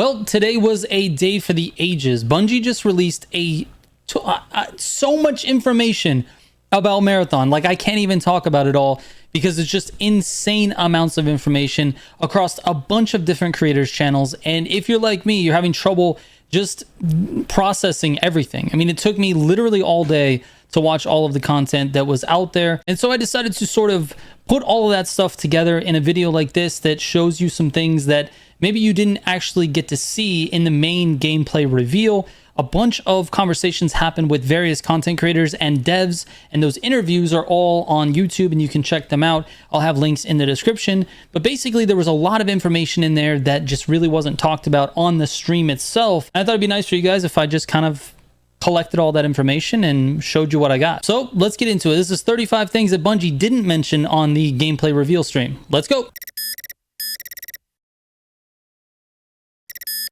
Well, today was a day for the ages. Bungie just released so much information about Marathon. Like, I can't even talk about it all because it's just insane amounts of information across a bunch of different creators' channels. And if you're like me, you're having trouble just processing everything. I mean, it took me literally all day to watch all of the content that was out there. And so I decided to sort of put all of that stuff together in a video like this that shows you some things that maybe you didn't actually get to see in the main gameplay reveal. A bunch of conversations happened with various content creators and devs, and those interviews are all on YouTube and you can check them out. I'll have links in the description. But basically, there was a lot of information in there that just really wasn't talked about on the stream itself. And I thought it'd be nice for you guys if I just kind of collected all that information and showed you what I got. So let's get into it. This is 35 things that Bungie didn't mention on the gameplay reveal stream. Let's go.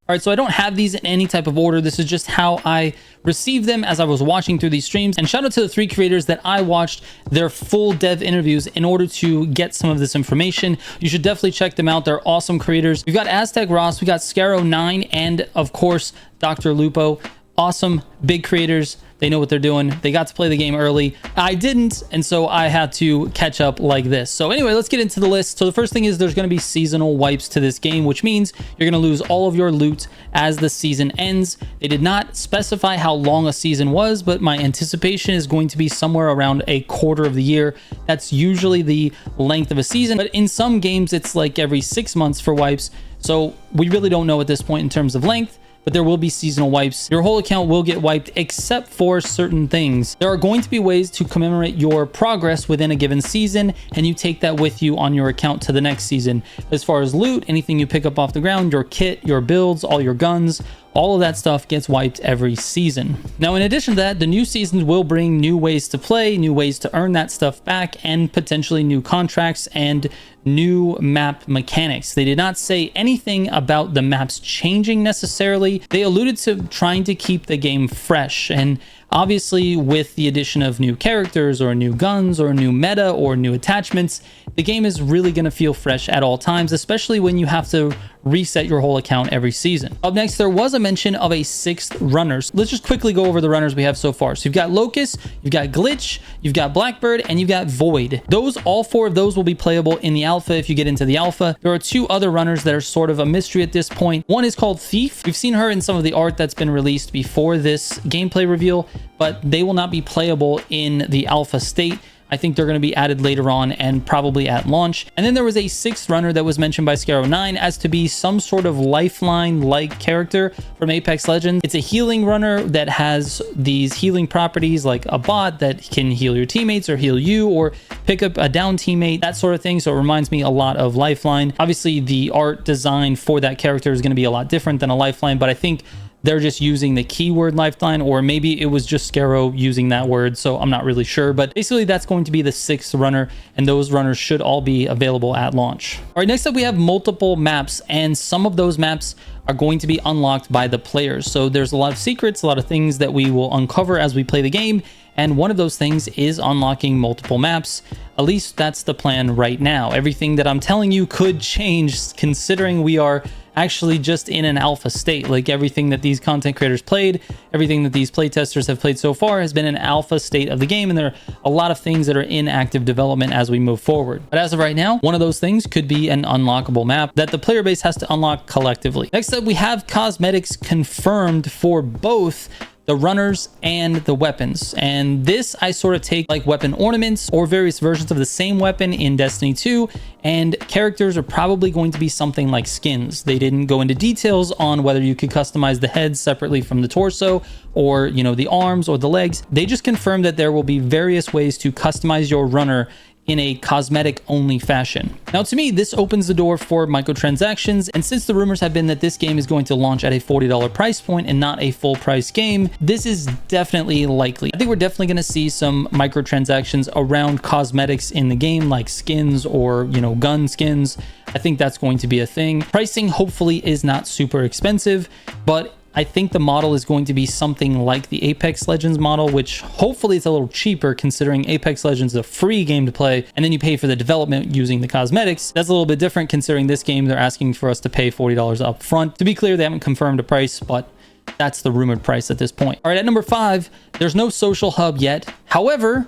All right, so I don't have these in any type of order. This is just how I received them as I was watching through these streams. And shout out to the 3 creators that I watched their full dev interviews in order to get some of this information. You should definitely check them out. They're awesome creators. We've got Aztec Ross, we got Scaro9, and of course, Dr. Lupo. Awesome, big creators. They know what they're doing. They got to play the game early. I didn't, and so I had to catch up like this. So anyway, let's get into the list. So the first thing is there's going to be seasonal wipes to this game, which means you're going to lose all of your loot as the season ends. They did not specify how long a season was, but my anticipation is going to be somewhere around a quarter of the year. That's usually the length of a season, but in some games, it's like every 6 months for wipes. So we really don't know at this point in terms of length, but there will be seasonal wipes. Your whole account will get wiped except for certain things. There are going to be ways to commemorate your progress within a given season, and you take that with you on your account to the next season. As far as loot, anything you pick up off the ground, your kit, your builds, all your guns, all of that stuff gets wiped every season. Now, in addition to that, the new seasons will bring new ways to play, new ways to earn that stuff back, and potentially new contracts and new map mechanics. They did not say anything about the maps changing necessarily. They alluded to trying to keep the game fresh, and obviously with the addition of new characters or new guns or new meta or new attachments, the game is really going to feel fresh at all times, especially when you have to reset your whole account every season. Up next, there was a mention of a 6th runner. So let's just quickly go over the runners we have so far. So you've got Locust, you've got Glitch, you've got Blackbird, and you've got Void. All 4 of those will be playable in the alpha if you get into the alpha. There are 2 other runners that are sort of a mystery at this point. One is called Thief. We've seen her in some of the art that's been released before this gameplay reveal, but they will not be playable in the alpha state. I think they're going to be added later on and probably at launch. And then there was a 6th runner that was mentioned by Scaro9 as to be some sort of lifeline-like character from Apex Legends. It's a healing runner that has these healing properties like a bot that can heal your teammates or heal you or pick up a down teammate, that sort of thing. So it reminds me a lot of Lifeline. Obviously, the art design for that character is going to be a lot different than a Lifeline, but I think they're just using the keyword Lifeline, or maybe it was just Scaro using that word, so I'm not really sure. But basically, that's going to be the 6th runner, and those runners should all be available at launch. All right, next up, we have multiple maps, and some of those maps are going to be unlocked by the players. So there's a lot of secrets, a lot of things that we will uncover as we play the game, and one of those things is unlocking multiple maps. At least that's the plan right now. Everything that I'm telling you could change considering we are actually just in an alpha state. Like everything that these content creators played, everything that these playtesters have played so far has been an alpha state of the game, and there are a lot of things that are in active development as we move forward. But as of right now, one of those things could be an unlockable map that the player base has to unlock collectively. Next up, we have cosmetics confirmed for both the runners and the weapons. And this I sort of take like weapon ornaments or various versions of the same weapon in Destiny 2, and characters are probably going to be something like skins. They didn't go into details on whether you could customize the head separately from the torso or, you know, the arms or the legs. They just confirmed that there will be various ways to customize your runner in a cosmetic only fashion. Now, to me, this opens the door for microtransactions, and since the rumors have been that this game is going to launch at a $40 price point and not a full price game, this is definitely likely. I think we're definitely going to see some microtransactions around cosmetics in the game, like skins or, you know, gun skins. I think that's going to be a thing. Pricing hopefully is not super expensive, but I think the model is going to be something like the Apex Legends model, which hopefully it's a little cheaper considering Apex Legends is a free game to play and then you pay for the development using the cosmetics. That's a little bit different considering this game they're asking for us to pay $40 up front. To be clear, they haven't confirmed a price, but that's the rumored price at this point. All right, at number 5, there's no social hub yet. However,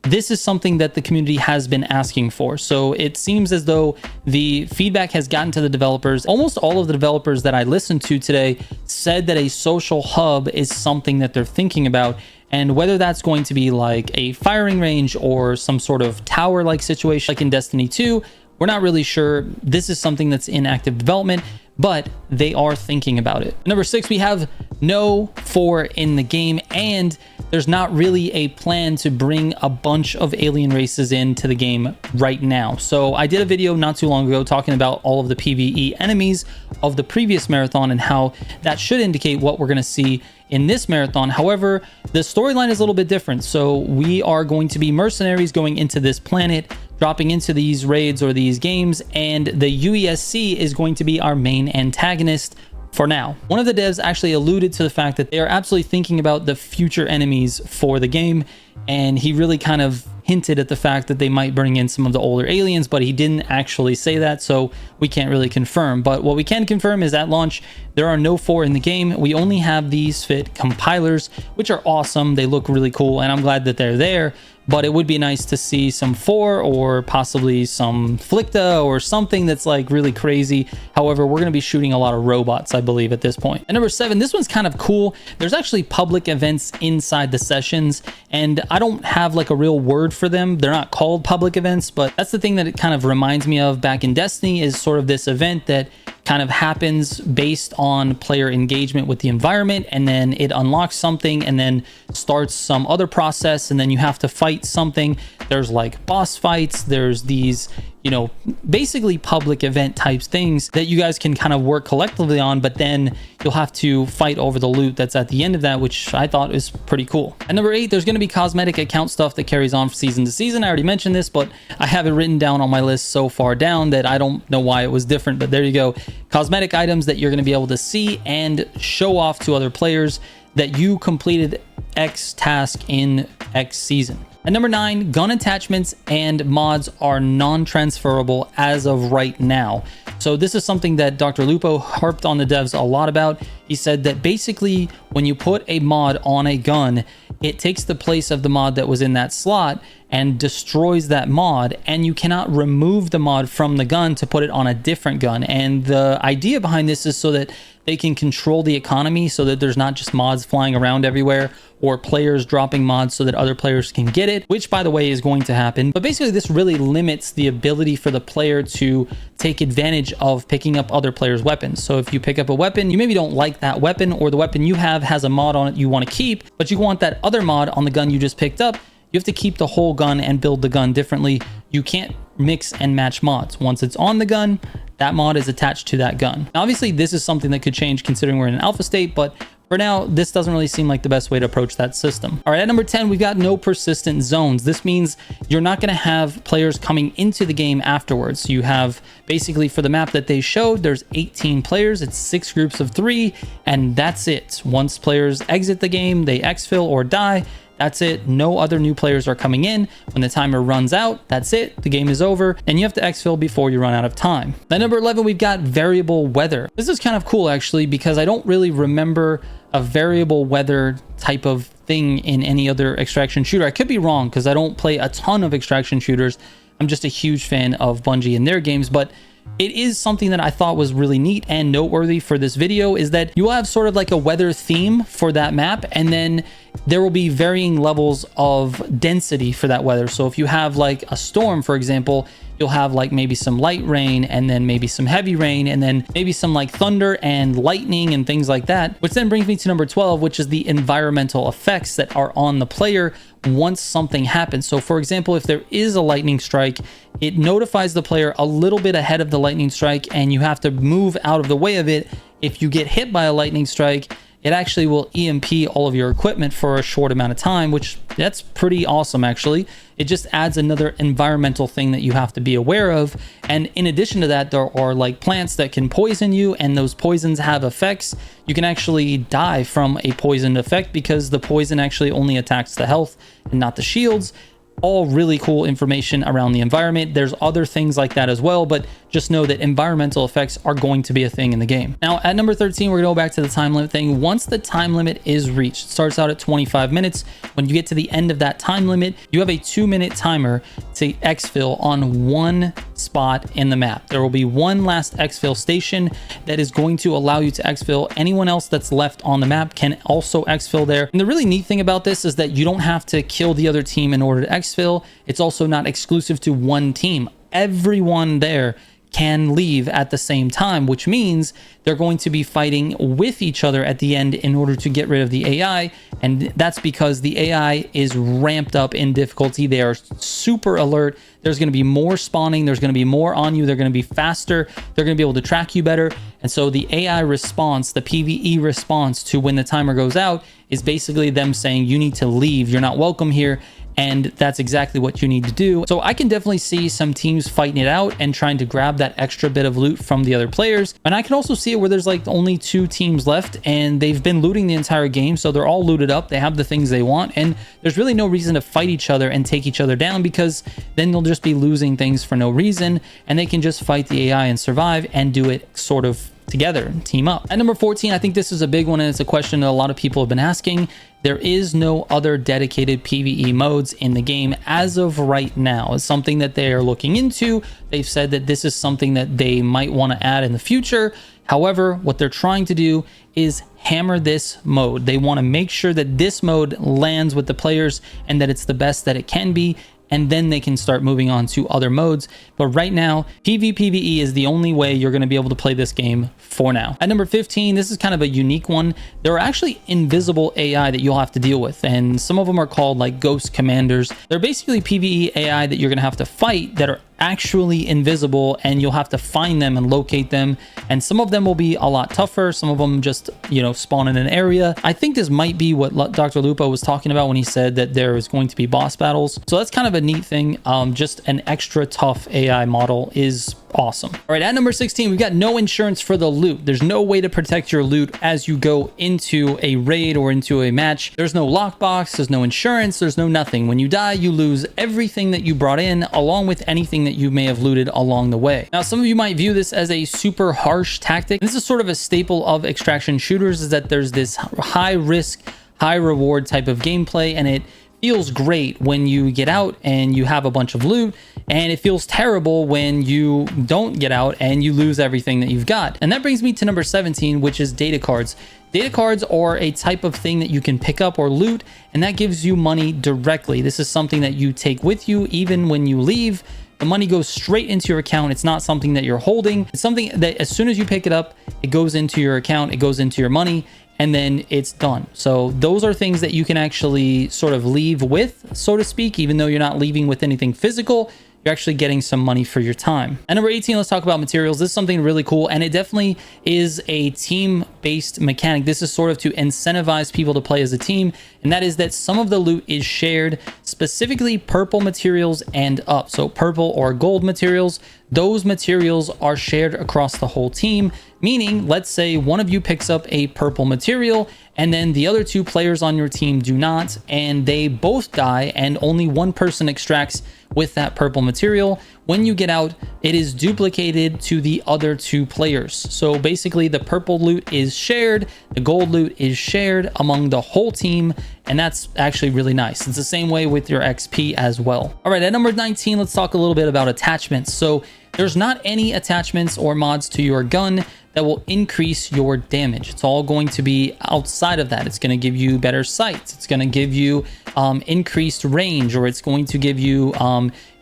this is something that the community has been asking for. So it seems as though the feedback has gotten to the developers. Almost all of the developers that I listened to today said that a social hub is something that they're thinking about. And whether that's going to be like a firing range or some sort of tower-like situation like in Destiny 2, we're not really sure. This is something that's in active development, but they are thinking about it. Number 6, we have no 4 in the game, and there's not really a plan to bring a bunch of alien races into the game right now. So I did a video not too long ago talking about all of the PvE enemies of the previous marathon and how that should indicate what we're going to see in this marathon. However, the storyline is a little bit different. So we are going to be mercenaries going into this planet, dropping into these raids or these games, and the UESC is going to be our main antagonist for now. One of the devs actually alluded to the fact that they are absolutely thinking about the future enemies for the game, and he really kind of hinted at the fact that they might bring in some of the older aliens, but he didn't actually say that, so we can't really confirm. But what we can confirm is at launch, there are no 4 in the game. We only have these fit compilers, which are awesome. They look really cool, and I'm glad that they're there. But it would be nice to see some 4 or possibly some Flicta or something that's like really crazy. However, we're going to be shooting a lot of robots, I believe, at this point. And number 7, this one's kind of cool. There's actually public events inside the sessions, and I don't have like a real word for them. They're not called public events, but that's the thing that it kind of reminds me of back in Destiny, is sort of this event that kind of happens based on player engagement with the environment, and then it unlocks something and then starts some other process, and then you have to fight something. There's like boss fights, there's these, you know, basically public event types things that you guys can kind of work collectively on, but then you'll have to fight over the loot that's at the end of that, which I thought is pretty cool. At number 8, there's going to be cosmetic account stuff that carries on from season to season. I already mentioned this, but I have it written down on my list so far down that I don't know why it was different, but there you go. Cosmetic items that you're going to be able to see and show off to other players that you completed X task in X season. At number 9, gun attachments and mods are non-transferable as of right now. So this is something that Dr. Lupo harped on the devs a lot about. He said that basically when you put a mod on a gun, it takes the place of the mod that was in that slot and destroys that mod, and you cannot remove the mod from the gun to put it on a different gun. And the idea behind this is so that they can control the economy, so that there's not just mods flying around everywhere or players dropping mods so that other players can get it, which by the way is going to happen. But basically this really limits the ability for the player to take advantage of picking up other players' weapons. So if you pick up a weapon, you maybe don't like that weapon, or the weapon you have has a mod on it you want to keep, but you want that other mod on the gun you just picked up, you have to keep the whole gun and build the gun differently. You can't mix and match mods. Once it's on the gun, that mod is attached to that gun. Now, obviously, this is something that could change considering we're in an alpha state, but for now, this doesn't really seem like the best way to approach that system. All right, at number 10, we've got no persistent zones. This means you're not going to have players coming into the game afterwards. You have basically, for the map that they showed, there's 18 players. It's 6 groups of 3, and that's it. Once players exit the game, they exfil or die. That's it. No other new players are coming in. When the timer runs out, that's it. The game is over, and you have to exfil before you run out of time. At number 11, we've got variable weather. This is kind of cool, actually, because I don't really remember a variable weather type of thing in any other extraction shooter. I could be wrong because I don't play a ton of extraction shooters. I'm just a huge fan of Bungie and their games, but it is something that I thought was really neat and noteworthy for this video, is that you will have sort of like a weather theme for that map, and then there will be varying levels of density for that weather. So if you have like a storm, for example, you'll have like maybe some light rain, and then maybe some heavy rain, and then maybe some like thunder and lightning and things like that, which then brings me to number 12, which is the environmental effects that are on the player once something happens. So for example, if there is a lightning strike, it notifies the player a little bit ahead of the lightning strike, and you have to move out of the way of it. If you get hit by a lightning strike, it actually will EMP all of your equipment for a short amount of time, which that's pretty awesome actually. It just adds another environmental thing that you have to be aware of. And in addition to that, there are like plants that can poison you, and those poisons have effects. You can actually die from a poisoned effect because the poison actually only attacks the health and not the shields. All really cool information around the environment. There's other things like that as well, but just know that environmental effects are going to be a thing in the game. Now at number 13, we're gonna go back to the time limit thing. Once the time limit is reached, it starts out at 25 minutes. When you get to the end of that time limit, you have a 2-minute timer to exfil on one spot in the map. There will be one last exfil station that is going to allow you to exfil. Anyone else that's left on the map can also exfil there. And the really neat thing about this is that you don't have to kill the other team in order to exfil. It's also not exclusive to one team. Everyone there can leave at the same time, which means they're going to be fighting with each other at the end in order to get rid of the AI. And that's because the AI is ramped up in difficulty. They are super alert. There's going to be more spawning. There's going to be more on you. They're going to be faster. They're going to be able to track you better. And so the AI response, the PvE response to when the timer goes out, is basically them saying, you need to leave. You're not welcome here. And that's exactly what you need to do. So I can definitely see some teams fighting it out and trying to grab that extra bit of loot from the other players. And I can also see it where there's like only 2 teams left and they've been looting the entire game. So they're all looted up. They have the things they want. And there's really no reason to fight each other and take each other down, because then they'll just be losing things for no reason. And they can just fight the AI and survive and do it sort of together and team up. At number 14, I think this is a big one, and it's a question that a lot of people have been asking. There is no other dedicated PvE modes in the game as of right now. It's something that they are looking into. They've said that this is something that they might want to add in the future. However, what they're trying to do is hammer this mode. They want to make sure that this mode lands with the players and that it's the best that it can be, and then they can start moving on to other modes. But right now, PvPvE is the only way you're going to be able to play this game for now. At number 15, this is kind of a unique one. There are actually invisible AI that you'll have to deal with, and some of them are called like ghost commanders. They're basically PvE AI that you're going to have to fight that are actually invisible, and you'll have to find them and locate them. And some of them will be a lot tougher. Some of them just, you know, spawn in an area. I think this might be what Dr. Lupo was talking about when he said that there is going to be boss battles. So that's kind of a neat thing. Just an extra tough AI model is awesome. All right, at number 16, we've got no insurance for the loot. There's no way to protect your loot as you go into a raid or into a match. There's no lockbox, there's no insurance, there's no nothing. When you die, you lose everything that you brought in, along with anything that you may have looted along the way. Now, some of you might view this as a super harsh tactic. This is sort of a staple of extraction shooters, is that there's this high risk, high reward type of gameplay, and it feels great when you get out and you have a bunch of loot, and it feels terrible when you don't get out and you lose everything that you've got. And that brings me to number 17, which is data cards. Data cards are a type of thing that you can pick up or loot, and that gives you money directly. This is something that you take with you even when you leave. The money goes straight into your account. It's not something that you're holding. It's something that as soon as you pick it up, it goes into your account, it goes into your money, and then it's done. So those are things that you can actually sort of leave with, so to speak, even though you're not leaving with anything physical. You're actually getting some money for your time. At number 18, let's talk about materials. This is something really cool, and it definitely is a team-based mechanic. This is sort of to incentivize people to play as a team, and that is that some of the loot is shared, specifically purple materials and up. So purple or gold materials, those materials are shared across the whole team, meaning let's say one of you picks up a purple material and then the other 2 players on your team do not, and they both die, and only one person extracts with that purple material. When you get out, it is duplicated to the other 2 players. So basically the purple loot is shared, the gold loot is shared among the whole team, and that's actually really nice. It's the same way with your XP as well. All right, at number 19, let's talk a little bit about attachments. So there's not any attachments or mods to your gun that will increase your damage. It's all going to be outside of that. It's going to give you better sights. It's going to give you increased range, or it's going to give you,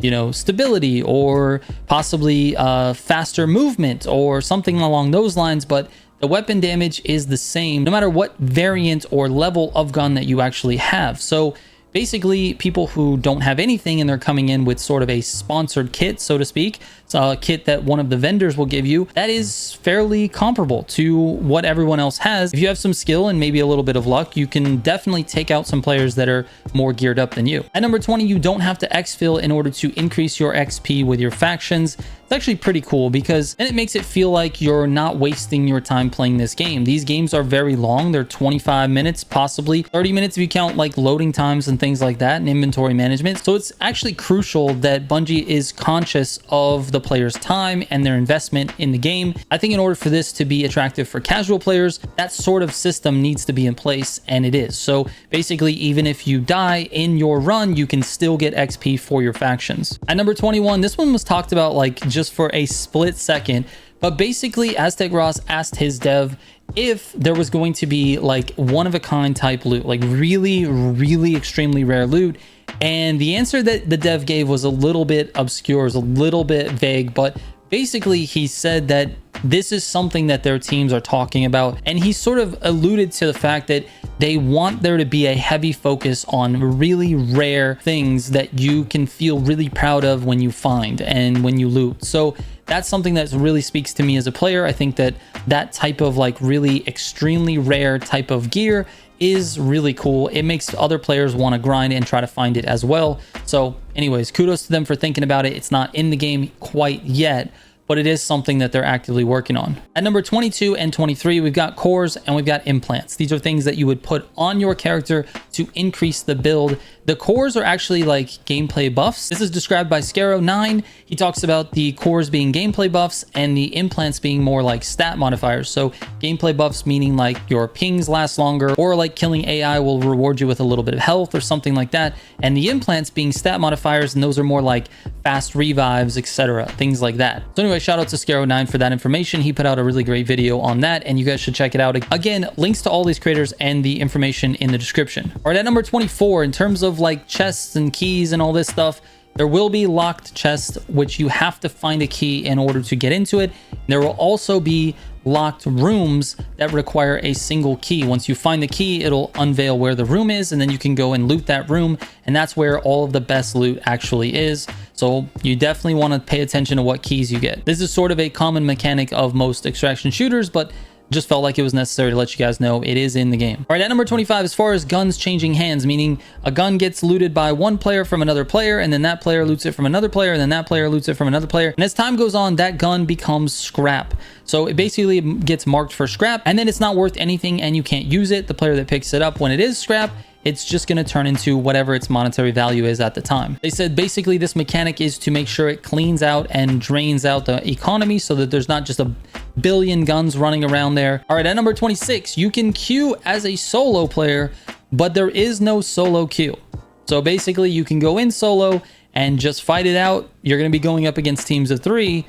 you know, stability, or possibly faster movement or something along those lines. But the weapon damage is the same no matter what variant or level of gun that you actually have. So basically people who don't have anything and they're coming in with sort of a sponsored kit, so to speak. It's a kit that one of the vendors will give you that is fairly comparable to what everyone else has. If you have some skill and maybe a little bit of luck, you can definitely take out some players that are more geared up than you. At number 20, you don't have to exfil in order to increase your XP with your factions. It's actually pretty cool because then it makes it feel like you're not wasting your time playing this game. These games are very long. They're 25 minutes, possibly 30 minutes if you count like loading times and things like that and inventory management. So it's actually crucial that Bungie is conscious of the player's time and their investment in the game. I think in order for this to be attractive for casual players, that sort of system needs to be in place, and it is. So basically, even if you die in your run, you can still get XP for your factions. At number 21, this one was talked about like just for a split second, but basically Aztec Ross asked his dev if there was going to be like one-of-a-kind type loot, like really extremely rare loot. And the answer that the dev gave was a little bit obscure, was a little bit vague, but basically he said that this is something that their teams are talking about. And he sort of alluded to the fact that they want there to be a heavy focus on really rare things that you can feel really proud of when you find and when you loot. So that's something that really speaks to me as a player. I think that that type of like really extremely rare type of gear is really cool. It makes other players want to grind and try to find it as well. So anyways, kudos to them for thinking about it. It's not in the game quite yet, but it is something that they're actively working on. At number 22 and 23, we've got cores and we've got implants. These are things that you would put on your character to increase the build. The cores are actually like gameplay buffs. This is described by Scaro9. He talks about the cores being gameplay buffs and the implants being more like stat modifiers. So gameplay buffs meaning like your pings last longer, or like killing AI will reward you with a little bit of health or something like that. And the implants being stat modifiers, and those are more like fast revives, etc., things like that. So anyway, shout out to Scaro9 for that information. He put out a really great video on that, and you guys should check it out. Again, links to all these creators and the information in the description. All right, at number 24, in terms of like chests and keys and all this stuff, there will be locked chests, which you have to find a key in order to get into it. There will also be locked rooms that require a single key. Once you find the key, it'll unveil where the room is, and then you can go and loot that room, and that's where all of the best loot actually is. So you definitely want to pay attention to what keys you get. This is sort of a common mechanic of most extraction shooters, but just felt like it was necessary to let you guys know it is in the game. All right, at number 25, as far as guns changing hands, meaning a gun gets looted by one player from another player, and then that player loots it from another player, and then that player loots it from another player. And as time goes on, that gun becomes scrap. So it basically gets marked for scrap, and then it's not worth anything and you can't use it. The player that picks it up when it is scrap, it's just going to turn into whatever its monetary value is at the time. They said basically this mechanic is to make sure it cleans out and drains out the economy so that there's not just a billion guns running around there. All right, at number 26, you can queue as a solo player, but there is no solo queue. So basically you can go in solo and just fight it out. You're going to be going up against teams of 3,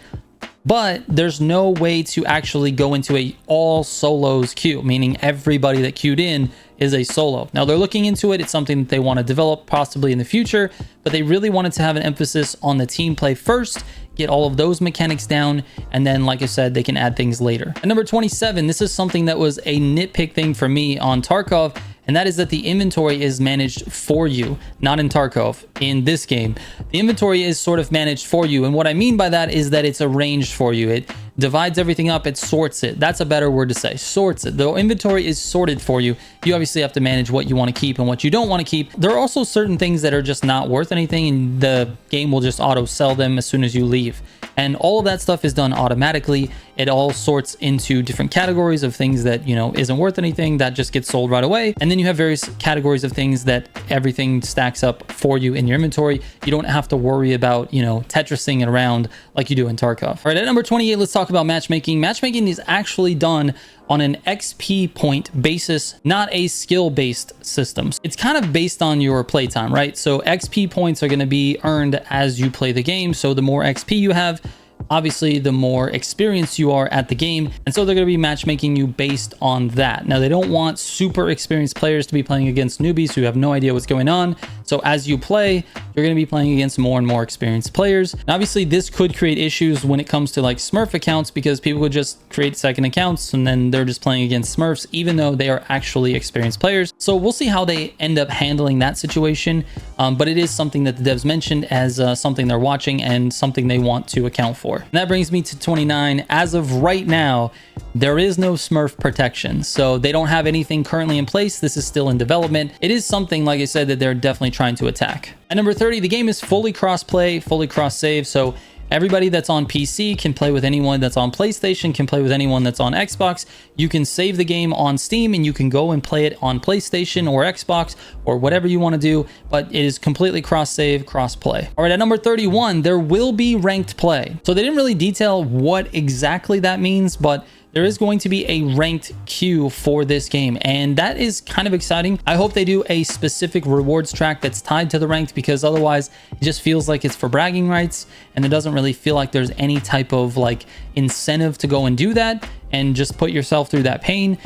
but there's no way to actually go into a all solos queue, meaning everybody that queued in is a solo. Now they're looking into it. It's something that they want to develop possibly in the future, but they really wanted to have an emphasis on the team play first, get all of those mechanics down, and then like I said, they can add things later. At number 27, this is something that was a nitpick thing for me on Tarkov, and that is that the inventory is managed for you, not in Tarkov. In this game, the inventory is sort of managed for you, and what I mean by that is that it's arranged for you. It divides everything up, it sorts it. That's a better word to say, sorts it. The inventory is sorted for you. You obviously have to manage what you want to keep and what you don't want to keep. There are also certain things that are just not worth anything, and the game will just auto sell them as soon as you leave. And all of that stuff is done automatically. It all sorts into different categories of things that, you know, isn't worth anything, that just gets sold right away. And then you have various categories of things that everything stacks up for you in your inventory. You don't have to worry about, you know, Tetrising it around like you do in Tarkov. All right, at number 28, let's talk about matchmaking. Matchmaking is actually done on an XP point basis, not a skill-based system. It's kind of based on your playtime, right? So XP points are going to be earned as you play the game. So the more XP you have, obviously the more experienced you are at the game. And so they're going to be matchmaking you based on that. Now, they don't want super experienced players to be playing against newbies who have no idea what's going on. So as you play, you're going to be playing against more and more experienced players. And obviously, this could create issues when it comes to like Smurf accounts, because people would just create second accounts and then they're just playing against Smurfs, even though they are actually experienced players. So we'll see how they end up handling that situation. But it is something that the devs mentioned as something they're watching and something they want to account for. And that brings me to 29. As of right now, there is no Smurf protection. So they don't have anything currently in place. This is still in development. It is something, like I said, that they're definitely trying to attack. At number 30, the game is fully cross-play, fully cross-save. So everybody that's on PC can play with anyone that's on PlayStation, can play with anyone that's on Xbox. You can save the game on Steam and you can go and play it on PlayStation or Xbox or whatever you want to do, but it is completely cross-save, cross-play. All right, at number 31, there will be ranked play. So they didn't really detail what exactly that means, but there is going to be a ranked queue for this game, and that is kind of exciting. I hope they do a specific rewards track that's tied to the ranked, because otherwise it just feels like it's for bragging rights, and it doesn't really feel like there's any type of like incentive to go and do that and just put yourself through that pain.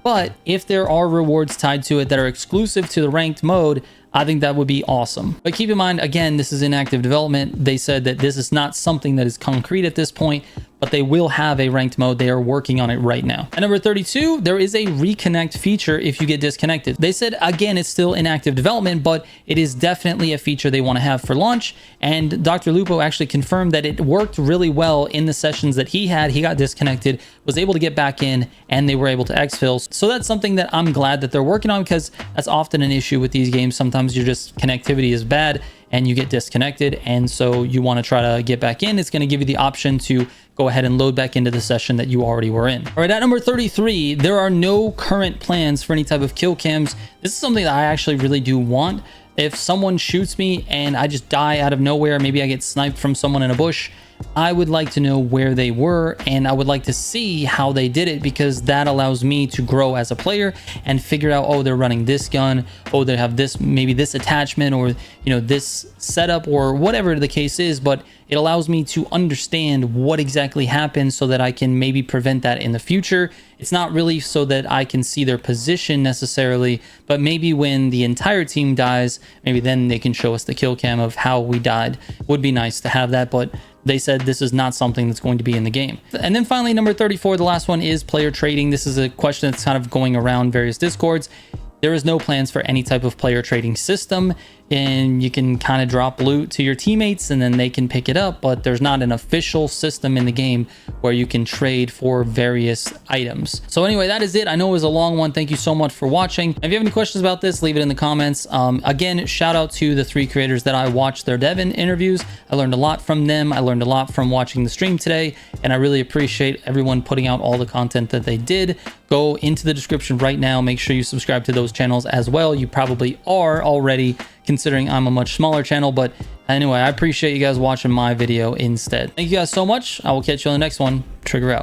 But if there are rewards tied to it that are exclusive to the ranked mode, I think that would be awesome. But keep in mind, again, this is in active development. They said that this is not something that is concrete at this point, but they will have a ranked mode. They are working on it right now. At number 32, there is a reconnect feature if you get disconnected. They said, again, it's still in active development, but it is definitely a feature they want to have for launch. And Dr. Lupo actually confirmed that it worked really well in the sessions that he had. He got disconnected, was able to get back in, and they were able to exfil. So that's something that I'm glad that they're working on, because that's often an issue with these games. Sometimes your just connectivity is bad and you get disconnected, and so you want to try to get back in. It's going to give you the option to go ahead and load back into the session that you already were in. All right, at number 33, there are no current plans for any type of kill cams. This is something that I actually really do want. If someone shoots me and I just die out of nowhere, maybe I get sniped from someone in a bush, I would like to know where they were, and I would like to see how they did it, because that allows me to grow as a player and figure out, oh, they're running this gun, oh, they have this, maybe this attachment, or, you know, this setup, or whatever the case is. But it allows me to understand what exactly happened so that I can maybe prevent that in the future. It's not really so that I can see their position necessarily, but maybe when the entire team dies, maybe then they can show us the kill cam of how we died. Would be nice to have that, but they said this is not something that's going to be in the game. And then finally, number 34, the last one, is player trading. This is a question that's kind of going around various discords. There is no plans for any type of player trading system, and you can kind of drop loot to your teammates and then they can pick it up, but there's not an official system in the game where you can trade for various items. So anyway, that is it. I know it was a long one. Thank you so much for watching. If you have any questions about this, leave it in the comments. Again, shout out to the 3 creators that I watched their DIDN interviews. I learned a lot from them. I learned a lot from watching the stream today, and I really appreciate everyone putting out all the content that they did. Go into the description right now. Make sure you subscribe to those channels as well. You probably are already, considering I'm a much smaller channel. But anyway, I appreciate you guys watching my video instead. Thank you guys so much. I will catch you on the next one. Trigger out.